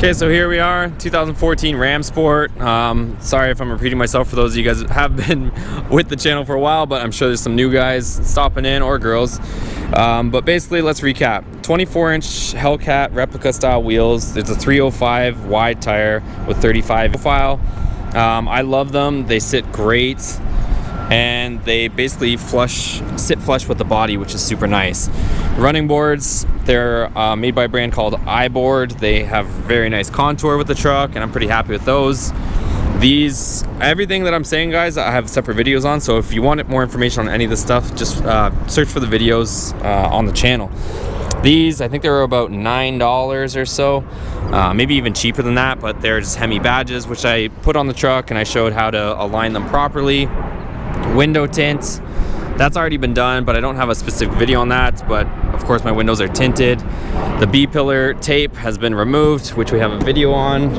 Okay, so here we are, 2014 Ram Sport. Sorry if I'm repeating myself for those of you guys that have been with the channel for a while, but I'm sure there's some new guys stopping in, or girls. But basically, let's recap. 24-inch Hellcat replica style wheels. It's a 305 wide tire with 35 profile. I love them. They sit great, and they basically sit flush with the body, which is super nice. Running boards, they're made by a brand called iBoard. They have very nice contour with the truck, and I'm pretty happy with those. Everything that I'm saying, guys, I have separate videos on, so if you want more information on any of this stuff, just search for the videos on the channel. These, I think they were about $9 or so, maybe even cheaper than that, but they're just HEMI badges, which I put on the truck, and I showed how to align them properly. Window tint, that's already been done, but I don't have a specific video on that. But of course my windows are tinted. The B-pillar tape has been removed, which we have a video on.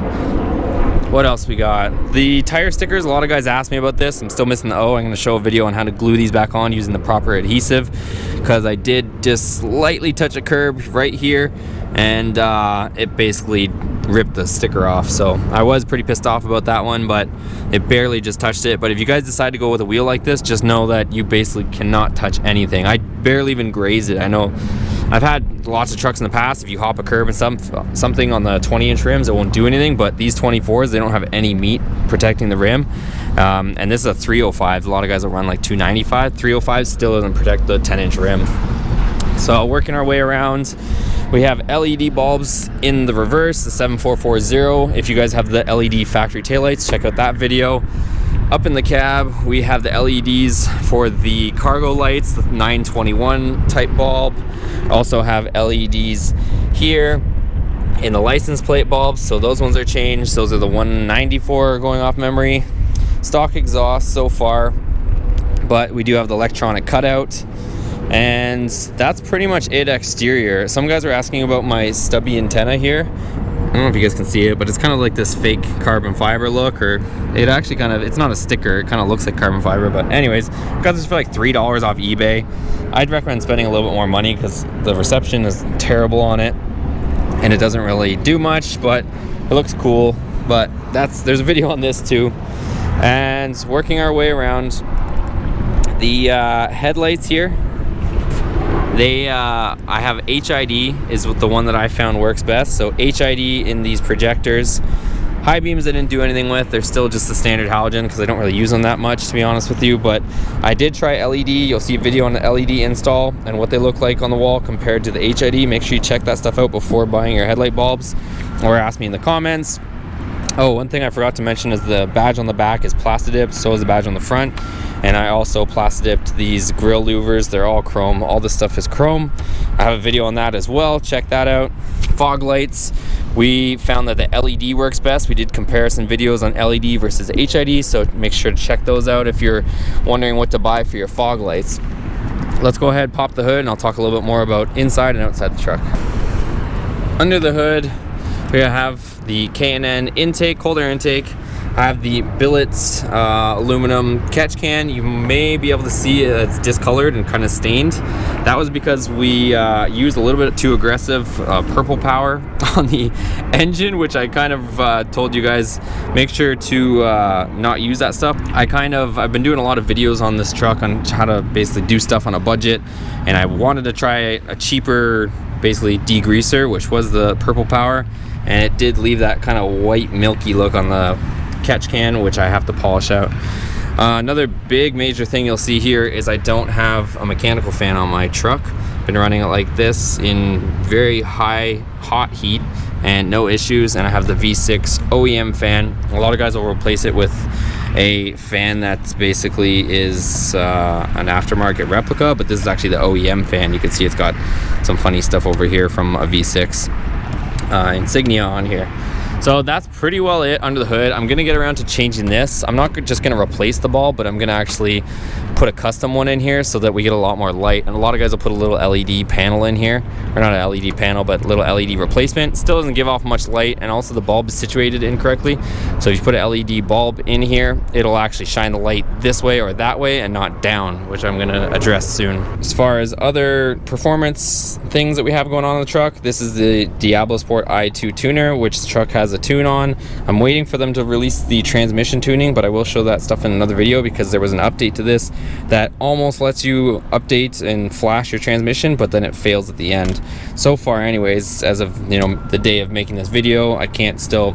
What else we got? The tire stickers, a lot of guys asked me about this. I'm still missing the O. I'm going to show a video on how to glue these back on using the proper adhesive, because I did just slightly touch a curb right here, and it basically ripped the sticker off. So I was pretty pissed off about that one, but it barely just touched it. But if you guys decide to go with a wheel like this, just know that you basically cannot touch anything. I barely even grazed it. I know I've had lots of trucks in the past. If you hop a curb and something on the 20-inch rims, it won't do anything, but these 24s, they don't have any meat protecting the rim. And this is a 305. A lot of guys will run like 295. 305 still doesn't protect the 10-inch rim. So working our way around, we have LED bulbs in the reverse, the 7440. If you guys have the LED factory taillights, check out that video. Up in the cab, we have the LEDs for the cargo lights, the 921 type bulb. Also have LEDs here in the license plate bulbs, so those ones are changed. Those are the 194 going off memory. Stock exhaust so far, but we do have the electronic cutout. And that's pretty much it exterior. Some guys are asking about my stubby antenna here. I don't know if you guys can see it, but it's kind of like this fake carbon fiber look, or it actually kind of, it's not a sticker, it kind of looks like carbon fiber. But anyways, got this for like $3 off eBay. I'd recommend spending a little bit more money because the reception is terrible on it and it doesn't really do much, but it looks cool. But there's a video on this too. And working our way around, the headlights here, I have HID is the one that I found works best. So HID in these projectors. High beams I didn't do anything with. They're still just the standard halogen because I don't really use them that much, to be honest with you. But I did try LED. You'll see a video on the LED install and what they look like on the wall compared to the HID. Make sure you check that stuff out before buying your headlight bulbs, or ask me in the comments. Oh, one thing I forgot to mention is the badge on the back is Plastidipped, so is the badge on the front. And I also Plastidipped these Grille louvers. They're all chrome. All this stuff is chrome. I have a video on that as well. Check that out. Fog lights. We found that the LED works best. We did comparison videos on LED versus HID, so make sure to check those out if you're wondering what to buy for your fog lights. Let's go ahead, pop the hood, and I'll talk a little bit more about inside and outside the truck. Under the hood, we have the K&N intake, cold air intake. I have the billets aluminum catch can. You may be able to see it's discolored and kind of stained. That was because we used a little bit too aggressive purple power on the engine, which I kind of told you guys, make sure to not use that stuff. I've been doing a lot of videos on this truck on how to basically do stuff on a budget, and I wanted to try a cheaper basically degreaser, which was the purple power, and it did leave that kind of white milky look on the catch can, which I have to polish out. Another big major thing you'll see here is I don't have a mechanical fan on my truck. Been running it like this in very hot heat and no issues, and I have the V6 OEM fan. A lot of guys will replace it with a fan that's basically is an aftermarket replica, but this is actually the OEM fan. You can see it's got some funny stuff over here from a V6 insignia on here. So that's pretty well it under the hood. I'm gonna get around to changing this. I'm not just gonna replace the bulb, but I'm gonna actually put a custom one in here so that we get a lot more light. And a lot of guys will put a little LED panel in here, or not an LED panel, but a little LED replacement. Still doesn't give off much light, and also the bulb is situated incorrectly. So if you put an LED bulb in here, it'll actually shine the light this way or that way and not down, which I'm gonna address soon. As far as other performance things that we have going on in the truck, this is the DiabloSport i2 tuner, which the truck has a tune on. I'm waiting for them to release the transmission tuning, but I will show that stuff in another video because there was an update to this that almost lets you update and flash your transmission, but then it fails at the end. So far anyways, as of the day of making this video, I can't still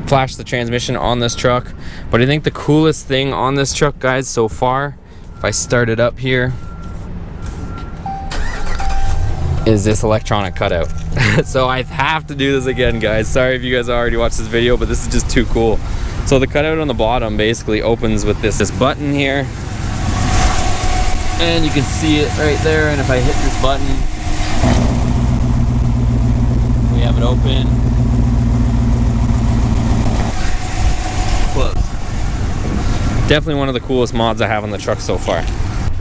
flash the transmission on this truck. But I think the coolest thing on this truck, guys, so far, if I start it up here, is this electronic cutout. So I have to do this again, guys. Sorry if you guys already watched this video, but this is just too cool. So the cutout on the bottom basically opens with this button here, and you can see it right there. And if I hit this button, we have it open, close. Definitely one of the coolest mods I have on the truck so far.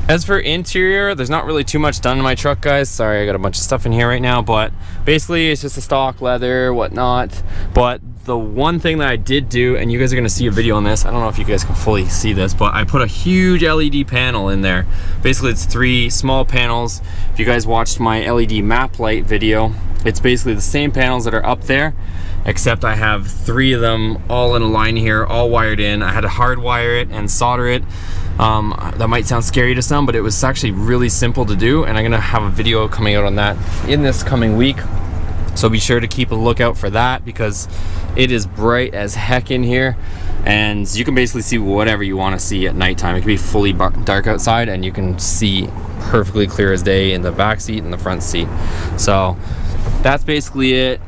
As for interior, there's not really too much done in my truck, guys. Sorry, I got a bunch of stuff in here right now, but basically it's just a stock leather, whatnot. But the one thing that I did do, and you guys are gonna see a video on this, I don't know if you guys can fully see this, but I put a huge LED panel in there. Basically it's 3 small panels. If you guys watched my LED map light video, it's basically the same panels that are up there, except I have 3 of them all in a line here, all wired in. I had to hardwire it and solder it. That might sound scary to some, but it was actually really simple to do, and I'm gonna have a video coming out on that in this coming week. So be sure to keep a lookout for that, because it is bright as heck in here, and you can basically see whatever you want to see at nighttime. It can be fully dark outside and you can see perfectly clear as day in the back seat and the front seat. So that's basically it.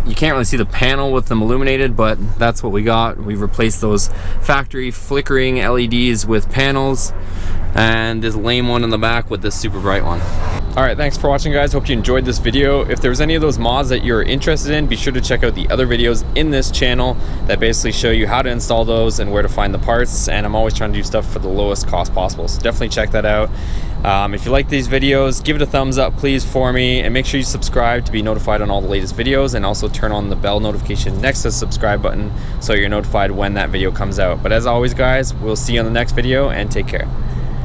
You can't really see the panel with them illuminated, but that's what we got. We've replaced those factory flickering LEDs with panels, and this lame one in the back with this super bright one. All right, thanks for watching, guys. Hope you enjoyed this video. If there was any of those mods that you're interested in, be sure to check out the other videos in this channel that basically show you how to install those and where to find the parts. And I'm always trying to do stuff for the lowest cost possible, so definitely check that out. If you like these videos, give it a thumbs up, please, for me, and make sure you subscribe to be notified on all the latest videos, and also turn on the bell notification next to the subscribe button so you're notified when that video comes out. But as always, guys, we'll see you on the next video, and take care.